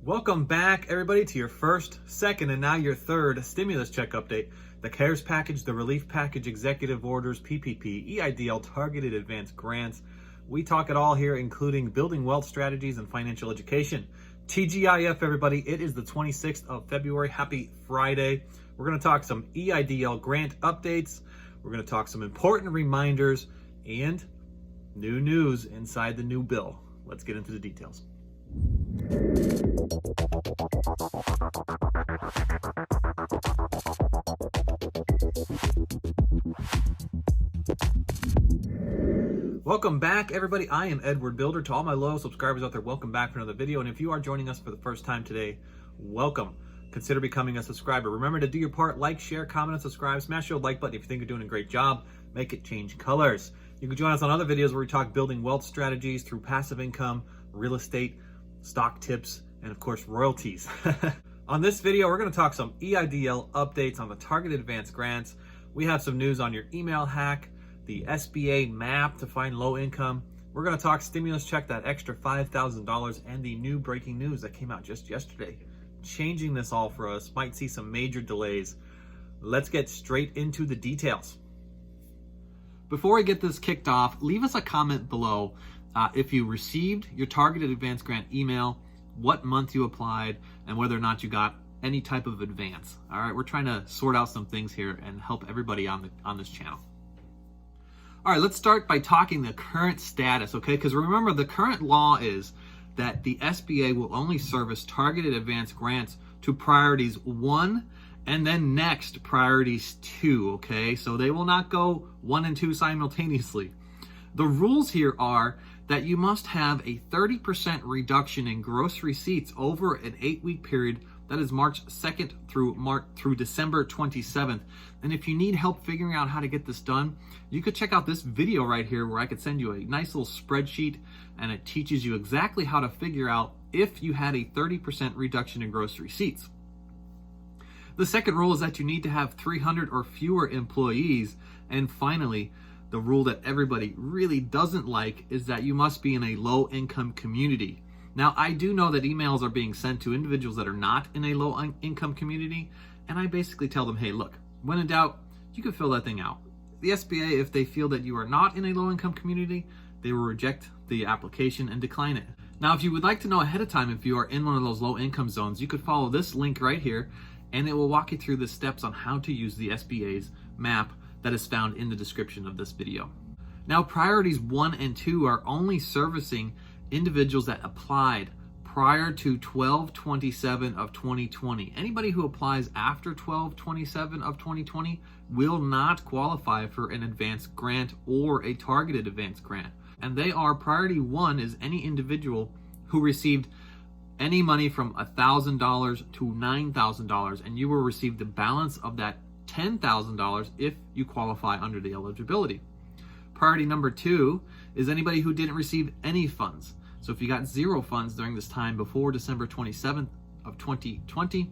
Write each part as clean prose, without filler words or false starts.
Welcome back, everybody, to your first, second, and now your third stimulus check update. The CARES package, the relief package, executive orders, PPP, EIDL, targeted advanced grants. We talk it all here, including building wealth strategies and financial education. TGIF, everybody, it is the 26th of February. Happy Friday. We're going to talk some EIDL grant updates. We're going to talk some important reminders and new news inside the new bill. Let's get into the details. Welcome back, everybody. I am Edward Bilder. To all my loyal subscribers out there, welcome back for another video. And if you are joining us for the first time today, welcome. Consider becoming a subscriber. Remember to do your part, like, share, comment, and subscribe. Smash your like button if you think you're doing a great job. Make it change colors. You can join us on other videos where we talk building wealth strategies through passive income, real estate, stock tips, and of course, royalties. On this video, we're going to talk some EIDL updates on the targeted advanced grants. We have some news on your email hack, the SBA map to find low income. We're going to talk stimulus check, that extra $5,000, and the new breaking news that came out just yesterday. Changing this all for us, might see some major delays. Let's get straight into the details. Before we get this kicked off, leave us a comment below if you received your targeted advanced grant email, what month you applied, and whether or not you got any type of advance. All right, we're trying to sort out some things here and help everybody on this channel. All right, let's start by talking the current status, okay? Because remember, the current law is that the SBA will only service targeted advanced grants to priorities 1 and then next priorities 2, okay? So they will not go 1 and 2 simultaneously. The rules here are that you must have a 30% reduction in gross receipts over an 8-week period. That is March 2nd through December 27th. And if you need help figuring out how to get this done, you could check out this video right here where I could send you a nice little spreadsheet and it teaches you exactly how to figure out if you had a 30% reduction in gross receipts. The second rule is that you need to have 300 or fewer employees. And finally, the rule that everybody really doesn't like is that you must be in a low-income community. Now, I do know that emails are being sent to individuals that are not in a low-income community, and I basically tell them, hey, look, when in doubt, you can fill that thing out. The SBA, if they feel that you are not in a low-income community, they will reject the application and decline it. Now, if you would like to know ahead of time if you are in one of those low-income zones, you could follow this link right here, and it will walk you through the steps on how to use the SBA's map that is found in the description of this video. Now, priorities 1 and 2 are only servicing individuals that applied prior to 12/27 of 2020. Anybody who applies after 12/27 of 2020 will not qualify for an advanced grant or a targeted advanced grant. And they are, priority 1 is any individual who received any money from $1,000 to $9,000, and you will receive the balance of that $10,000 if you qualify under the eligibility. Priority number 2 is anybody who didn't receive any funds. So if you got 0 funds during this time before December 27th of 2020,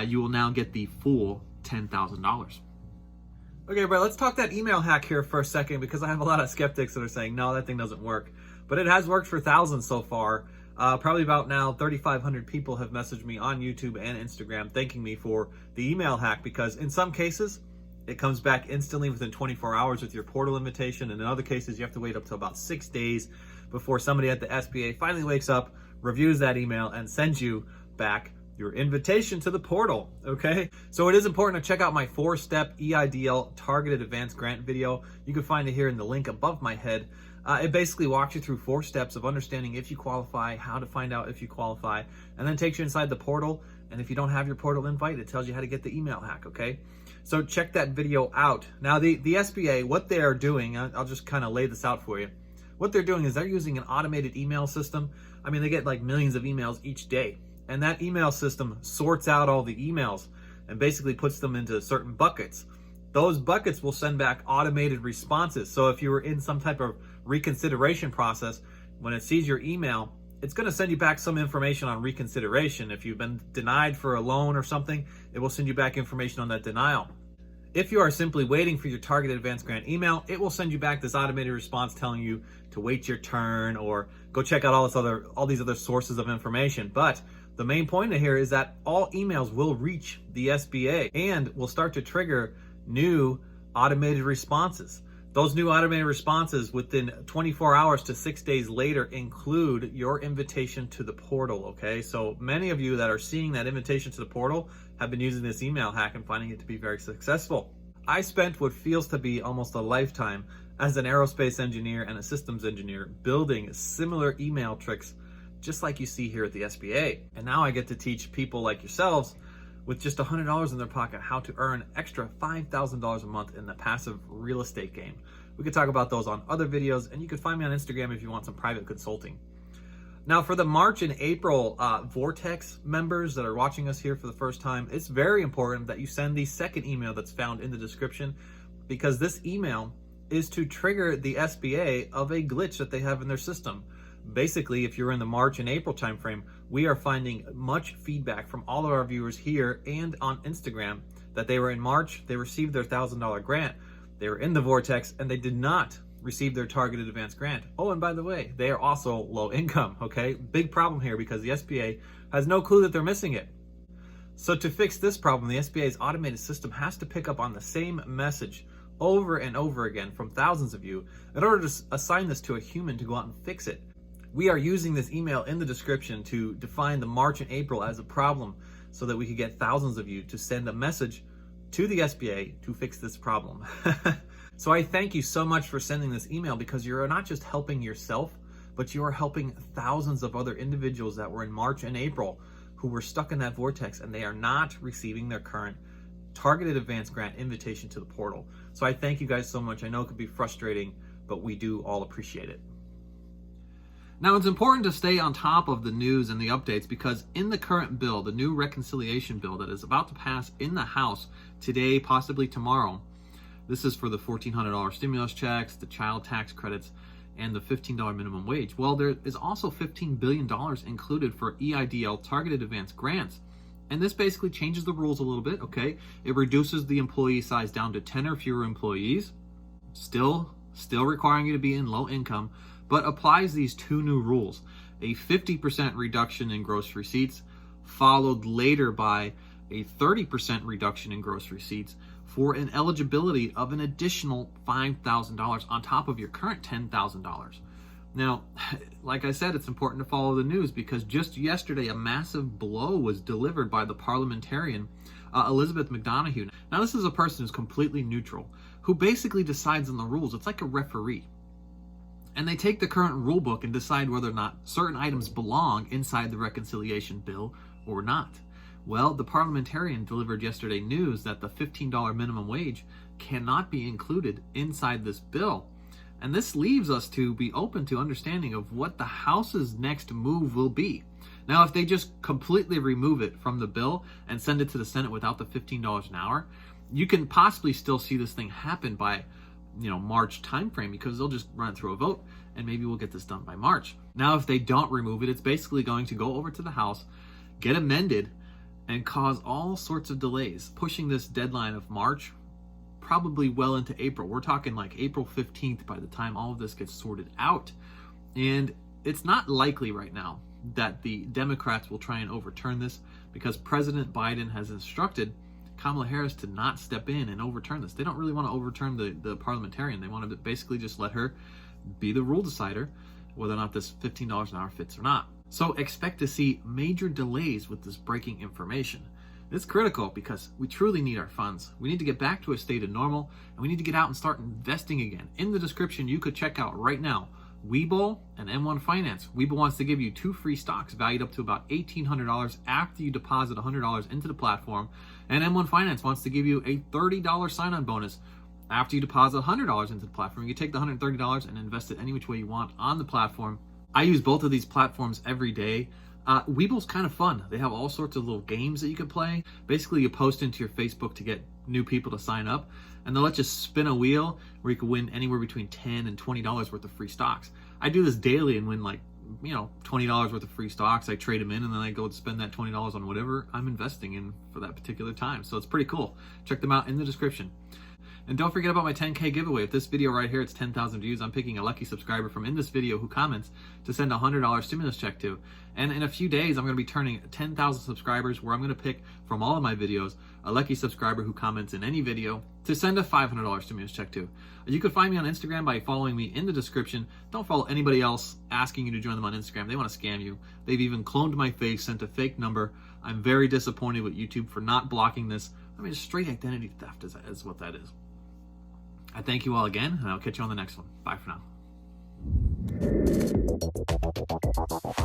you will now get the full $10,000. Okay, but let's talk that email hack here for a second, because I have a lot of skeptics that are saying, no, that thing doesn't work. But it has worked for thousands so far. Probably about now 3,500 people have messaged me on YouTube and Instagram thanking me for the email hack, because in some cases, it comes back instantly within 24 hours with your portal invitation. And in other cases, you have to wait up to about 6 days before somebody at the SBA finally wakes up, reviews that email, and sends you back your invitation to the portal, okay? So it is important to check out my 4-step EIDL targeted advanced grant video. You can find it here in the link above my head. It basically walks you through 4 steps of understanding if you qualify, how to find out if you qualify, and then takes you inside the portal. And if you don't have your portal invite, it tells you how to get the email hack, okay? So check that video out. Now, the SBA, what they are doing, I'll just kind of lay this out for you. What they're doing is they're using an automated email system. I mean, they get like millions of emails each day. And that email system sorts out all the emails and basically puts them into certain buckets. Those buckets will send back automated responses. So if you were in some type of reconsideration process, when it sees your email, it's going to send you back some information on reconsideration. If you've been denied for a loan or something, it will send you back information on that denial. If you are simply waiting for your targeted advance grant email, it will send you back this automated response telling you to wait your turn or go check out all these other sources of information. But the main point here is that all emails will reach the SBA and will start to trigger new automated responses. Those new automated responses within 24 hours to 6 days later include your invitation to the portal, okay? So many of you that are seeing that invitation to the portal have been using this email hack and finding it to be very successful. I spent what feels to be almost a lifetime as an aerospace engineer and a systems engineer building similar email tricks just like you see here at the SBA. And now I get to teach people like yourselves with just $100 in their pocket how to earn extra $5,000 a month in the passive real estate game. We could talk about those on other videos, and you can find me on Instagram if you want some private consulting. Now for the March and April Vortex members that are watching us here for the first time, it's very important that you send the second email that's found in the description, because this email is to trigger the SBA of a glitch that they have in their system. Basically, if you're in the March and April timeframe, we are finding much feedback from all of our viewers here and on Instagram that they were in March, they received their $1,000 grant, they were in the Vortex, and they did not receive their targeted advance grant. Oh, and by the way, they are also low income, okay? Big problem here because the SBA has no clue that they're missing it. So to fix this problem, the SBA's automated system has to pick up on the same message over and over again from thousands of you in order to assign this to a human to go out and fix it. We are using this email in the description to define the March and April as a problem so that we could get thousands of you to send a message to the SBA to fix this problem. So I thank you so much for sending this email, because you're not just helping yourself, but you are helping thousands of other individuals that were in March and April who were stuck in that vortex and they are not receiving their current targeted advance grant invitation to the portal. So I thank you guys so much. I know it could be frustrating, but we do all appreciate it. Now, it's important to stay on top of the news and the updates, because in the current bill, the new reconciliation bill that is about to pass in the House today, possibly tomorrow, this is for the $1,400 stimulus checks, the child tax credits, and the $15 minimum wage. Well, there is also $15 billion included for EIDL targeted advance grants. And this basically changes the rules a little bit, okay? It reduces the employee size down to 10 or fewer employees, still requiring you to be in low income, but applies these two new rules: a 50% reduction in gross receipts, followed later by a 30% reduction in gross receipts for an eligibility of an additional $5,000 on top of your current $10,000. Now, like I said, it's important to follow the news, because just yesterday a massive blow was delivered by the parliamentarian Elizabeth McDonough. Now, this is a person who's completely neutral, who basically decides on the rules. It's like a referee. And they take the current rule book and decide whether or not certain items belong inside the reconciliation bill or not. Well, the parliamentarian delivered yesterday news that the $15 minimum wage cannot be included inside this bill. And this leaves us to be open to understanding of what the House's next move will be. Now, if they just completely remove it from the bill and send it to the Senate without the $15 an hour, you can possibly still see this thing happen by March timeframe, because they'll just run it through a vote and maybe we'll get this done by March. Now, if they don't remove it, it's basically going to go over to the House, get amended, and cause all sorts of delays, pushing this deadline of March probably well into April. We're talking like April 15th by the time all of this gets sorted out. And it's not likely right now that the Democrats will try and overturn this, because President Biden has instructed Kamala Harris to not step in and overturn this. They don't really want to overturn the parliamentarian. They want to basically just let her be the rule decider whether or not this $15 an hour fits or not. So expect to see major delays with this breaking information. It's critical because we truly need our funds. We need to get back to a state of normal, and we need to get out and start investing again. In the description, you could check out right now Webull and M1 Finance. Webull wants to give you 2 free stocks valued up to about $1,800 after you deposit $100 into the platform. And M1 Finance wants to give you a $30 sign-on bonus after you deposit $100 into the platform. You can take the $130 and invest it any which way you want on the platform. I use both of these platforms every day. Webull's kind of fun. They have all sorts of little games that you can play. Basically, you post into your Facebook to get new people to sign up, and they'll let you spin a wheel where you can win anywhere between $10 and $20 worth of free stocks. I do this daily and win like $20 worth of free stocks. I trade them in, and then I go spend that $20 on whatever I'm investing in for that particular time. So it's pretty cool. Check them out in the description. And don't forget about my 10K giveaway. If this video right here, it's 10,000 views, I'm picking a lucky subscriber from in this video who comments to send a $100 stimulus check to. And in a few days, I'm going to be turning 10,000 subscribers where I'm going to pick from all of my videos a lucky subscriber who comments in any video to send a $500 stimulus check to. You can find me on Instagram by following me in the description. Don't follow anybody else asking you to join them on Instagram. They want to scam you. They've even cloned my face, sent a fake number. I'm very disappointed with YouTube for not blocking this. I mean, straight identity theft is what that is. I thank you all again, and I'll catch you on the next one. Bye for now.